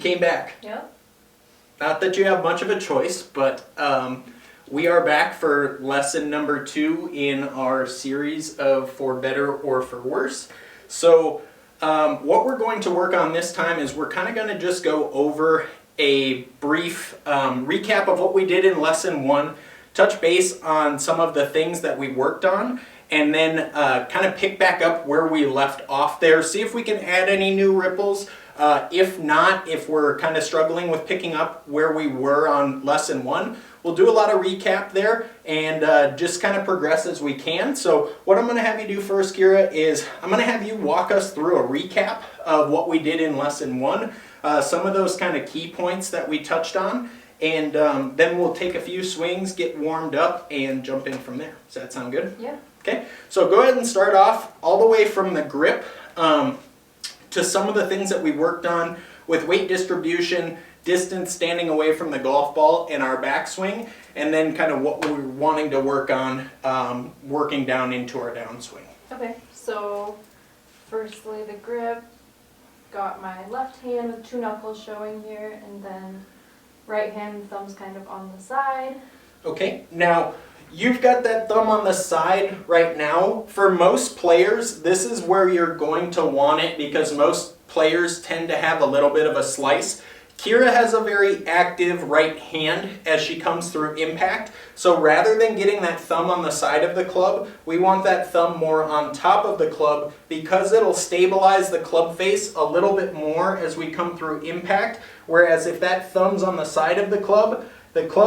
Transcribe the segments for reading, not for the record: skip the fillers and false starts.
came back. Yep. Not that you have much of a choice, but we are back for lesson number 2 in our series of For Better or For Worse. So what we're going to work on this time is we're kind of going to just go over a brief recap of what we did in lesson 1, touch base on some of the things that we worked on, and then kind of pick back up where we left off there, see if we can add any new ripples. If not, if we're kind of struggling with picking up where we were on lesson 1, we'll do a lot of recap there and just kind of progress as we can. So what I'm going to have you do first, Kyra, is I'm going to have you walk us through a recap of what we did in lesson 1, some of those kind of key points that we touched on, and then we'll take a few swings, get warmed up, and jump in from there. Does that sound good? Yeah. Okay, so go ahead and start off all the way from the grip to some of the things that we worked on with weight distribution, distance standing away from the golf ball, and our backswing, and then kind of what we're wanting to work on working down into our downswing. Okay, so firstly the grip, got my left hand with 2 knuckles showing here, and then right hand, thumb's kind of on the side. Okay, now you've got that thumb on the side right now. For most players, this is where you're going to want it because most players tend to have a little bit of a slice. Kyra has a very active right hand as she comes through impact. So rather than getting that thumb on the side of the club, we want that thumb more on top of the club because it'll stabilize the club face a little bit more as we come through impact. Whereas if that thumb's on the side of the club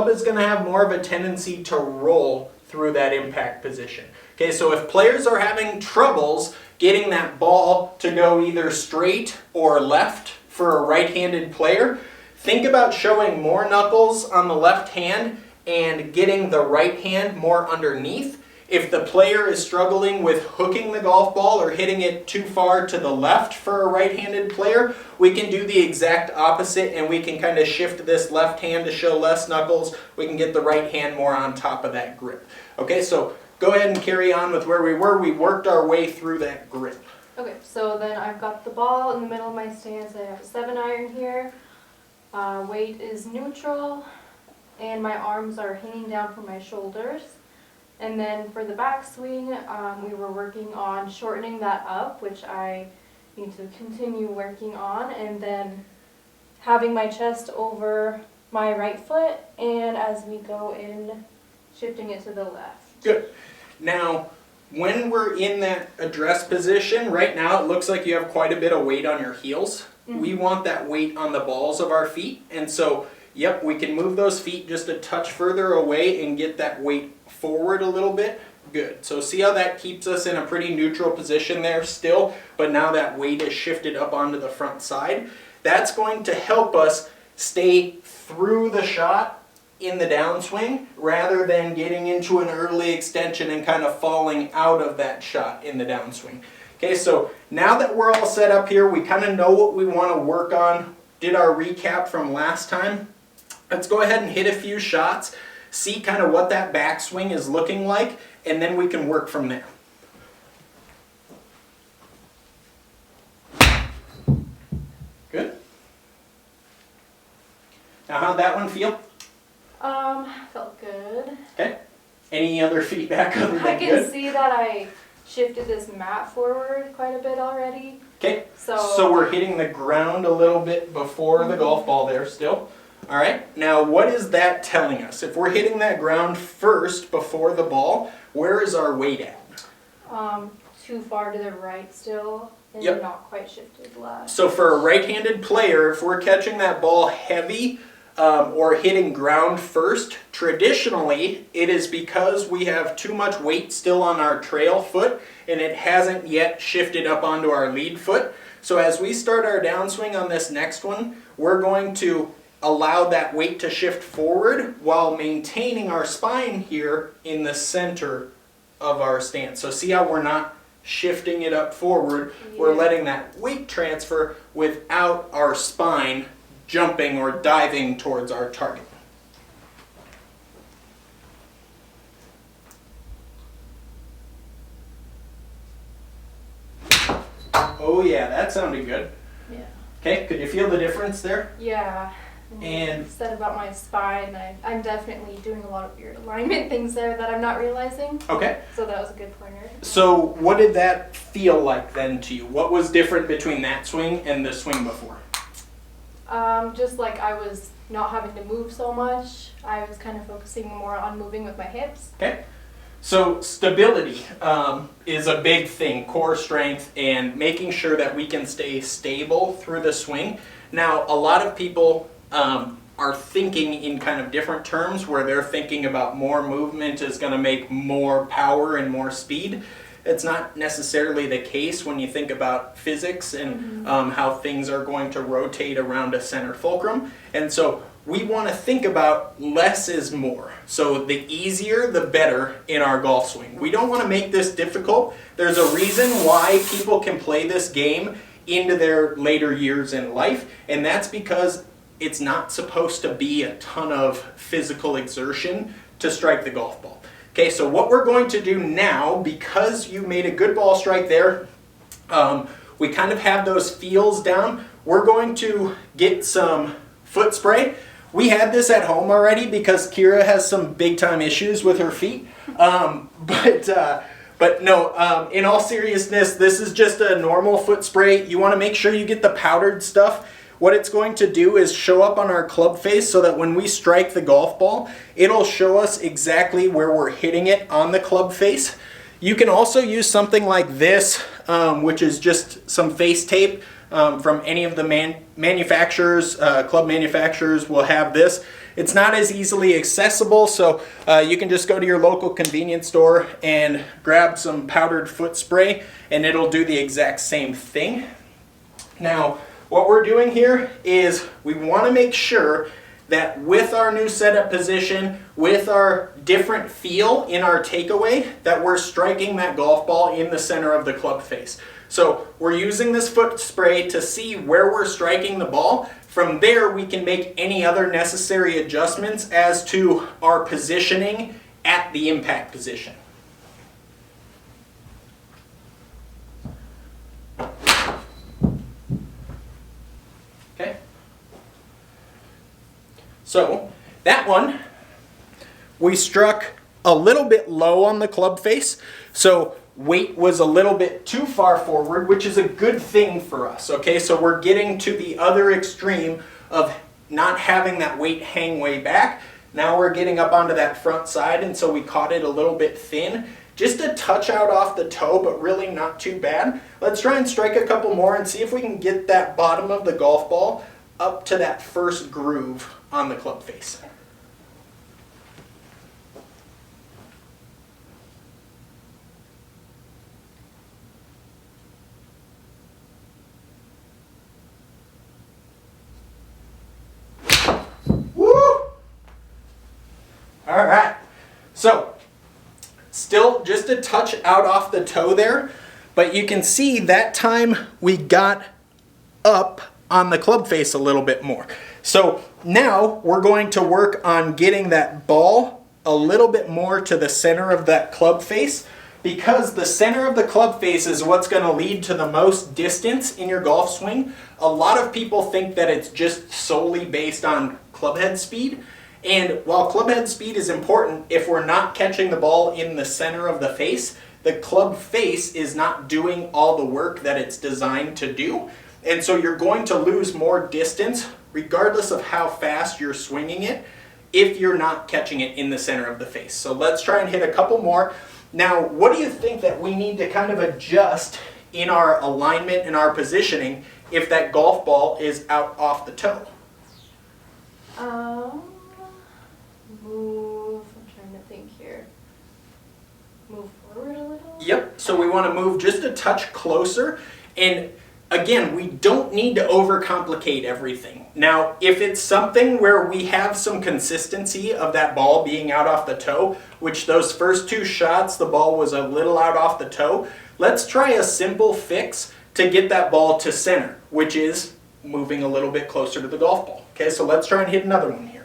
is going to have more of a tendency to roll through that impact position. Okay, so if players are having troubles getting that ball to go either straight or left for a right-handed player, think about showing more knuckles on the left hand and getting the right hand more underneath. If the player is struggling with hooking the golf ball or hitting it too far to the left for a right-handed player, we can do the exact opposite and we can kind of shift this left hand to show less knuckles. We can get the right hand more on top of that grip. Okay, so go ahead and carry on with where we were. We worked our way through that grip. Okay, so then I've got the ball in the middle of my stance. I have a 7-iron here. Weight is neutral, and my arms are hanging down from my shoulders. And then for the backswing, we were working on shortening that up, which I need to continue working on, and then having my chest over my right foot, and as we go in, shifting it to the left. Good. Now, when we're in that address position, right now it looks like you have quite a bit of weight on your heels. Mm-hmm. We want that weight on the balls of our feet, and so, yep, we can move those feet just a touch further away and get that weight forward a little bit. Good. So see how that keeps us in a pretty neutral position there still, but now that weight is shifted up onto the front side. That's going to help us stay through the shot in the downswing rather than getting into an early extension and kind of falling out of that shot in the downswing. Okay, so now that we're all set up here, we kind of know what we want to work on, did our recap from last time. Let's go ahead and hit a few shots, see kind of what that backswing is looking like, and then we can work from there. Good. Now how'd that one feel? Felt good. Okay. Any other feedback other than I can good? see that I shifted this mat forward quite a bit already. Okay. So we're hitting the ground a little bit before the golf ball there still. All right. Now what is that telling us? If we're hitting that ground first before the ball, where is our weight at? Too far to the right still, and Yep. not quite shifted left. So for a right-handed player, if we're catching that ball heavy or hitting ground first, traditionally it is because we have too much weight still on our trail foot and it hasn't yet shifted up onto our lead foot. So as we start our downswing on this next one, we're going to allow that weight to shift forward while maintaining our spine here in the center of our stance. So see how we're not shifting it up forward, we're letting that weight transfer without our spine jumping or diving towards our target. Oh yeah, that sounded good. Yeah. Okay, could you feel the difference there? Yeah. And you said about my spine, I'm definitely doing a lot of weird alignment things there that I'm not realizing. okay. So that was a good pointer. So what did that feel like then to you? What was different between that swing and the swing before? Just like I was not having to move so much. I was kind of focusing more on moving with my hips. Okay. So stability is a big thing, core strength, and making sure that we can stay stable through the swing. Now, a lot of people are thinking in kind of different terms where they're thinking about more movement is going to make more power and more speed. It's not necessarily the case when you think about physics and how things are going to rotate around a center fulcrum. And so we want to think about less is more. So the easier, the better in our golf swing. We don't want to make this difficult. There's a reason why people can play this game into their later years in life, and that's because it's not supposed to be a ton of physical exertion to strike the golf ball. Okay, so what we're going to do now, because you made a good ball strike there, we kind of have those feels down. We're going to get some foot spray. We had this at home already because Kyra has some big time issues with her feet. But no, in all seriousness, this is just a normal foot spray. You want to make sure you get the powdered stuff. What it's going to do is show up on our club face so that when we strike the golf ball, it'll show us exactly where we're hitting it on the club face. You can also use something like this, which is just some face tape from any of the manufacturers. Club manufacturers will have this. It's not as easily accessible, so you can just go to your local convenience store and grab some powdered foot spray, and it'll do the exact same thing. Now, what we're doing here is we want to make sure that with our new setup position, with our different feel in our takeaway, that we're striking that golf ball in the center of the club face. So we're using this foot spray to see where we're striking the ball. From there, we can make any other necessary adjustments as to our positioning at the impact position. Okay. So that one, we struck a little bit low on the club face. So weight was a little bit too far forward, which is a good thing for us. Okay, so we're getting to the other extreme of not having that weight hang way back. Now we're getting up onto that front side, and so we caught it a little bit thin. Just a touch out off the toe, but really not too bad. Let's try and strike a couple more and see if we can get that bottom of the golf ball up to that first groove on the club face. All right, so still just a touch out off the toe there, but you can see that time we got up on the club face a little bit more. So now we're going to work on getting that ball a little bit more to the center of that club face, because the center of the club face is what's going to lead to the most distance in your golf swing. A lot of people think that it's just solely based on club head speed. And while club head speed is important, if we're not catching the ball in the center of the face, the club face is not doing all the work that it's designed to do. And so you're going to lose more distance, regardless of how fast you're swinging it, if you're not catching it in the center of the face. So let's try and hit a couple more. Now, what do you think that we need to kind of adjust in our alignment and our positioning if that golf ball is out off the toe? Move, I'm trying to think here. Move forward a little? Yep, so we want to move just a touch closer. And again, we don't need to overcomplicate everything. Now, if it's something where we have some consistency of that ball being out off the toe, which those first two shots, the ball was a little out off the toe, let's try a simple fix to get that ball to center, which is moving a little bit closer to the golf ball. Okay, so let's try and hit another one here.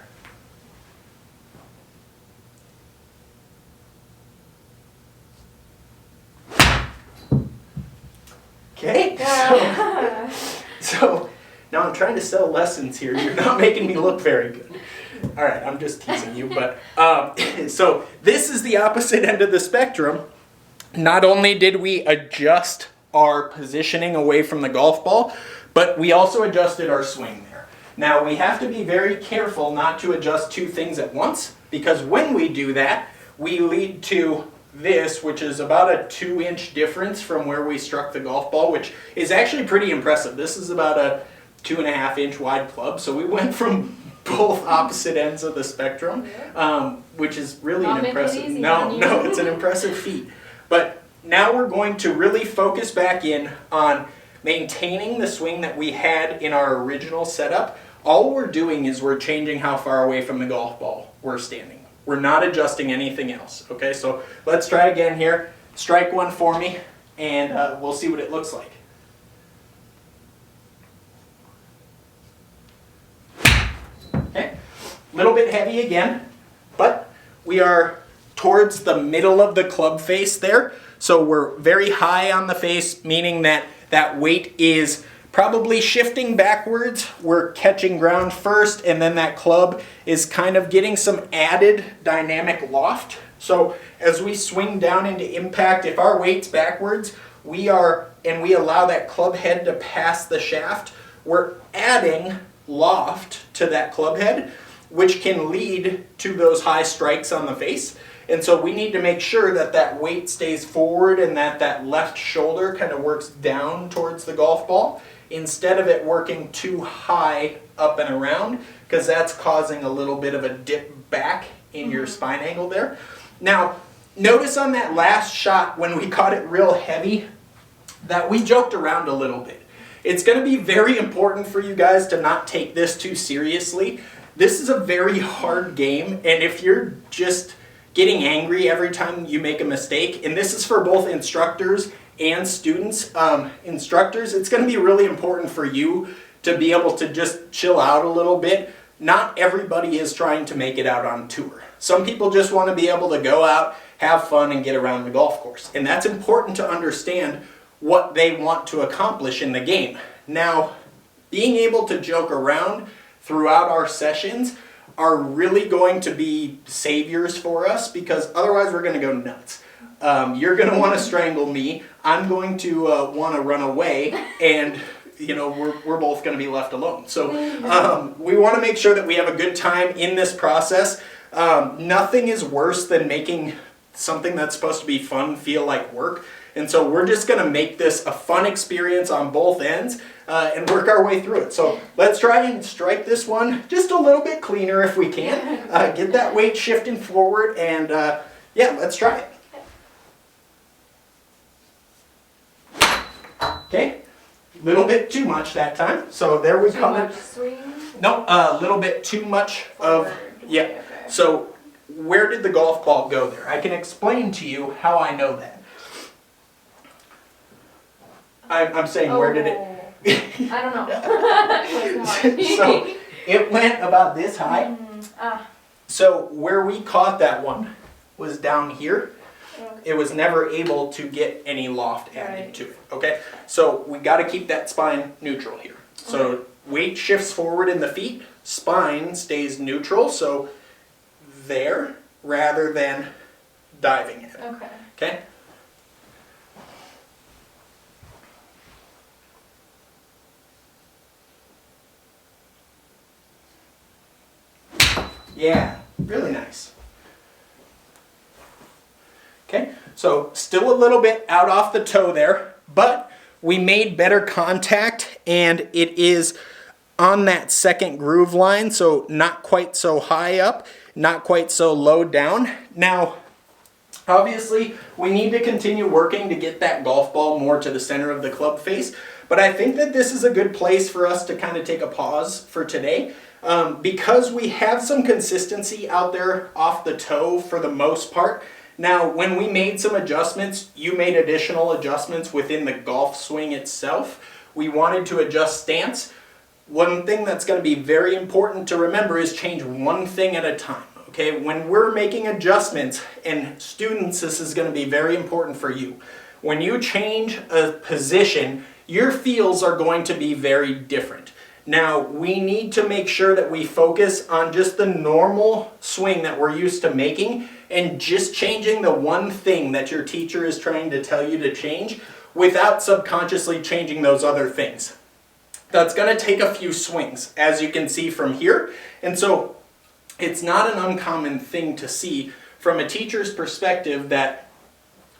Okay, so Now I'm trying to sell lessons here. You're not making me look very good. All right, I'm just teasing you. But so this is the opposite end of the spectrum. Not only did we adjust our positioning away from the golf ball, but we also adjusted our swing there. Now we have to be very careful not to adjust two things at once, because when we do that, we lead to this, which is about a 2-inch difference from where we struck the golf ball, which is actually pretty impressive. This is about a 2.5-inch wide club, so we went from both opposite ends of the spectrum, which is really an impressive. No, it's an impressive feat. But now we're going to really focus back in on maintaining the swing that we had in our original setup. All we're doing is we're changing how far away from the golf ball we're standing. We're not adjusting anything else. Okay, so let's try again here. Strike one for me, and we'll see what it looks like. Okay, a little bit heavy again, but we are towards the middle of the club face there. So we're very high on the face, meaning that that weight is probably shifting backwards. We're catching ground first, and then that club is kind of getting some added dynamic loft. So as we swing down into impact, if our weight's backwards, we allow that club head to pass the shaft, we're adding loft to that club head, which can lead to those high strikes on the face. And so we need to make sure that that weight stays forward and that that left shoulder kind of works down towards the golf ball instead of it working too high up and around, because that's causing a little bit of a dip back in your spine angle there. Now, notice on that last shot when we caught it real heavy that we joked around a little bit. It's going to be very important for you guys to not take this too seriously. This is a very hard game, and if you're just getting angry every time you make a mistake, and this is for both instructors and students. Instructors, it's going to be really important for you to be able to just chill out a little bit. Not everybody is trying to make it out on tour. Some people just want to be able to go out, have fun, and get around the golf course. And that's important to understand what they want to accomplish in the game. Now, being able to joke around throughout our sessions are really going to be saviors for us, because otherwise we're going to go nuts. You're going to want to strangle me. I'm going to want to run away, and we're both going to be left alone. So we want to make sure that we have a good time in this process. Nothing is worse than making something that's supposed to be fun feel like work. And so we're just going to make this a fun experience on both ends and work our way through it. So let's try and strike this one just a little bit cleaner if we can. Get that weight shifting forward, and let's try it. Okay, a little bit too much that time. So there we come. Too much swing? No, a little bit too much of, Okay. So where did the golf ball go there? I can explain to you how I know that. I'm saying, where did it? I don't know. So it went about this high. So where we caught that one was down here. Okay. It was never able to get any loft added to it. Okay, so we got to keep that spine neutral here. So weight shifts forward in the feet, spine stays neutral. So there, rather than diving in. Okay. Okay. Yeah, really nice. Okay, so still a little bit out off the toe there, but we made better contact, and it is on that second groove line, so not quite so high up, not quite so low down. Now, obviously, we need to continue working to get that golf ball more to the center of the club face, but I think that this is a good place for us to kind of take a pause for today. Because we have some consistency out there off the toe for the most part. Now, when we made some adjustments, you made additional adjustments within the golf swing itself. We wanted to adjust stance. One thing that's going to be very important to remember is change one thing at a time. Okay, when we're making adjustments, and students, this is going to be very important for you. When you change a position, your feels are going to be very different. Now, we need to make sure that we focus on just the normal swing that we're used to making and just changing the one thing that your teacher is trying to tell you to change without subconsciously changing those other things. That's going to take a few swings, as you can see from here. And so it's not an uncommon thing to see from a teacher's perspective that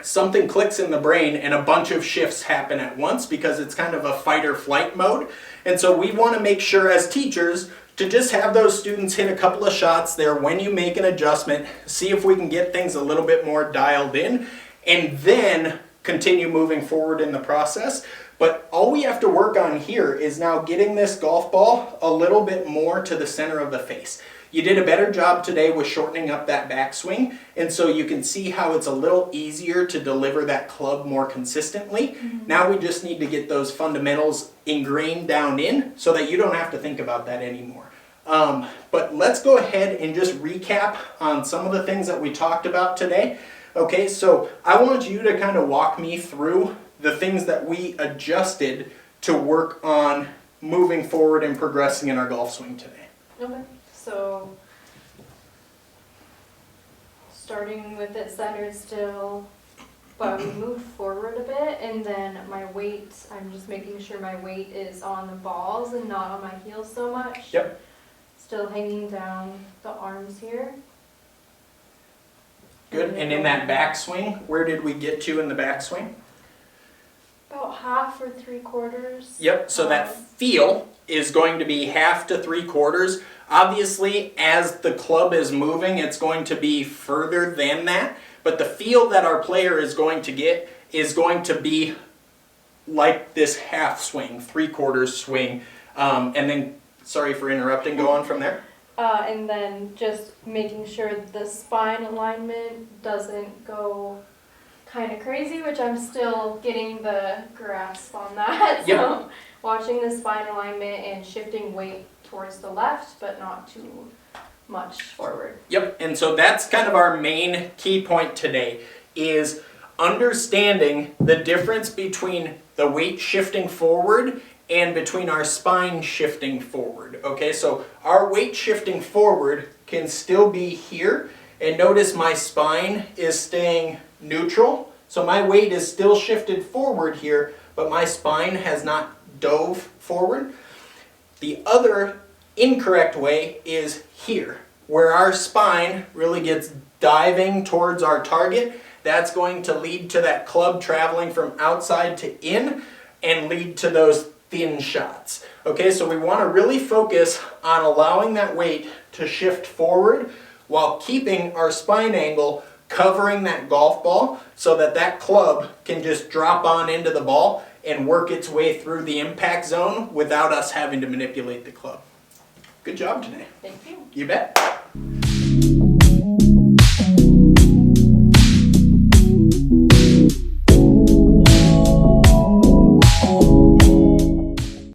something clicks in the brain and a bunch of shifts happen at once because it's kind of a fight or flight mode. And so we want to make sure as teachers to just have those students hit a couple of shots there when you make an adjustment, see if we can get things a little bit more dialed in, and then continue moving forward in the process. But all we have to work on here is now getting this golf ball a little bit more to the center of the face. You did a better job today with shortening up that backswing, and so you can see how it's a little easier to deliver that club more consistently. Mm-hmm. Now we just need to get those fundamentals ingrained down in so that you don't have to think about that anymore. But let's go ahead and just recap on some of the things that we talked about today. Okay, so I want you to kind of walk me through the things that we adjusted to work on moving forward and progressing in our golf swing today. Okay. So, starting with it centered still, but we moved forward a bit, and then my weight, I'm just making sure my weight is on the balls and not on my heels so much. Yep. Still hanging down the arms here. Good, and in that backswing, where did we get to in the backswing? About half or 3/4. Yep, so that feel is going to be half to 3/4. Obviously, as the club is moving, it's going to be further than that, but the feel that our player is going to get is going to be like this half swing, 3/4 swing, and then, sorry for interrupting, go on from there. And then just making sure the spine alignment doesn't go kind of crazy, which I'm still getting the grasp on that. Yep. So watching the spine alignment and shifting weight towards the left, but not too much forward. Yep, and so that's kind of our main key point today, is understanding the difference between the weight shifting forward and between our spine shifting forward. Okay, so our weight shifting forward can still be here, and notice my spine is staying neutral. So my weight is still shifted forward here, but my spine has not dove forward. The other incorrect way is here, where our spine really gets diving towards our target. That's going to lead to that club traveling from outside to in and lead to those thin shots. Okay, so we want to really focus on allowing that weight to shift forward while keeping our spine angle covering that golf ball so that that club can just drop on into the ball and work its way through the impact zone without us having to manipulate the club. Good job today. Thank you. You bet.